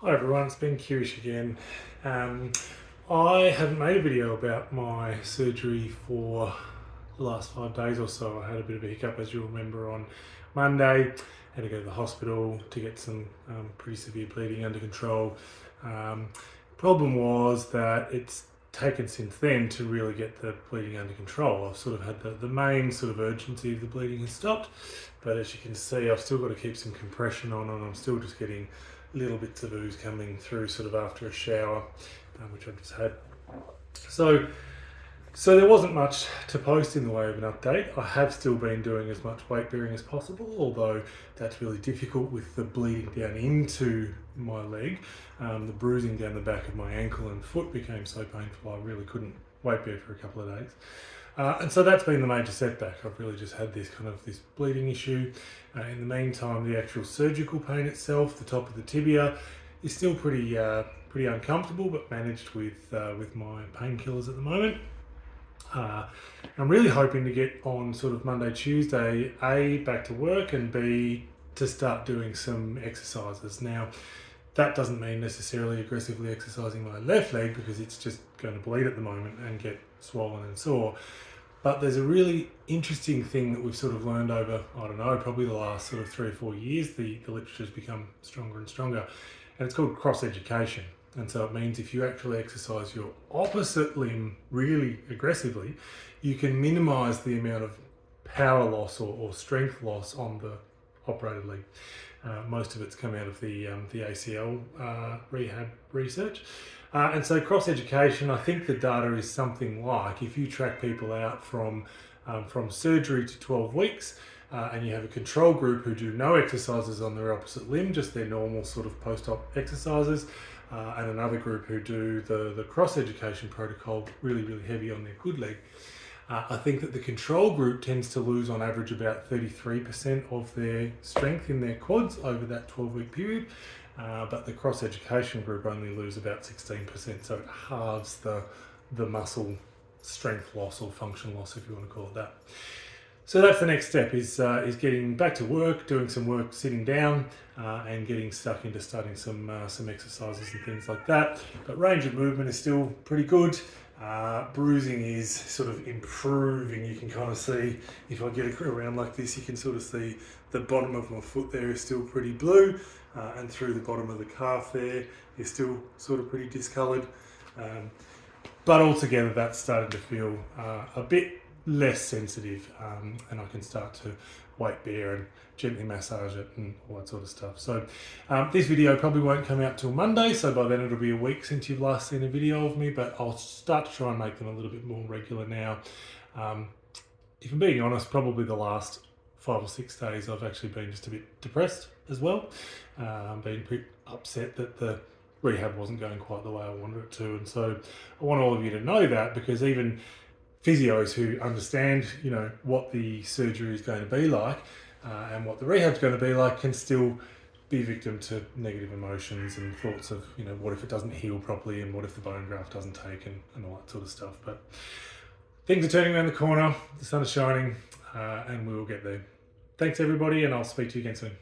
Hi everyone, it's Ben Kirish again. I haven't made a video about my surgery for the last 5 days or so. I had a bit of a hiccup, as you'll remember, on Monday. Had to go to the hospital to get some pretty severe bleeding under control. Problem was that it's taken since then to really get the bleeding under control. I've sort of had the main sort of urgency of the bleeding has stopped, but as you can see, I've still got to keep some compression on, and I'm still just getting little bits of ooze coming through sort of after a shower, which I've just had. So there wasn't much to post in the way of an update. I have still been doing as much weight bearing as possible, although that's really difficult with the bleeding down into my leg. The bruising down the back of my ankle and foot became so painful I really couldn't weight bear for a couple of days. And so that's been the major setback. I've really just had this bleeding issue. In the meantime, the actual surgical pain itself, the top of the tibia, is still pretty uncomfortable, but managed with my painkillers at the moment. I'm really hoping to get on sort of Monday, Tuesday, A, back to work, and B, to start doing some exercises. Now, that doesn't mean necessarily aggressively exercising my left leg, because it's just going to bleed at the moment and get swollen and sore. But there's a really interesting thing that we've sort of learned over, I don't know, probably the last sort of 3 or 4 years. The literature's become stronger and stronger, and it's called cross-education. And so it means if you actually exercise your opposite limb really aggressively, you can minimize the amount of power loss or strength loss on the operated leg. Most of it's come out of the ACL rehab research. And so cross-education, I think the data is something like, if you track people out from surgery to 12 weeks, and you have a control group who do no exercises on their opposite limb, just their normal sort of post-op exercises, and another group who do the cross-education protocol, really heavy on their good leg. I think that the control group tends to lose on average about 33% of their strength in their quads over that 12-week period, but the cross-education group only lose about 16%, so it halves the muscle strength loss or function loss, if you want to call it that. So that's the next step, is getting back to work, doing some work sitting down, and getting stuck into starting some exercises and things like that. But range of movement is still pretty good. Bruising is sort of improving. You can kind of see, if I get around like this, you can sort of see the bottom of my foot there is still pretty blue, and through the bottom of the calf there is still sort of pretty discoloured. But altogether that's starting to feel a bit less sensitive, and I can start to weight bear and gently massage it and all that sort of stuff. So this video probably won't come out till Monday, so by then it'll be a week since you've last seen a video of me, but I'll start to try and make them a little bit more regular now. If I'm being honest, probably the last 5 or 6 days I've actually been just a bit depressed as well. Been pretty upset that the rehab wasn't going quite the way I wanted it to, and so I want all of you to know that, because even physios who understand, what the surgery is going to be like and what the rehab's going to be like can still be victim to negative emotions and thoughts of, what if it doesn't heal properly, and what if the bone graft doesn't take, and all that sort of stuff. But things are turning around the corner, the sun is shining, and we will get there. Thanks everybody, and I'll speak to you again soon.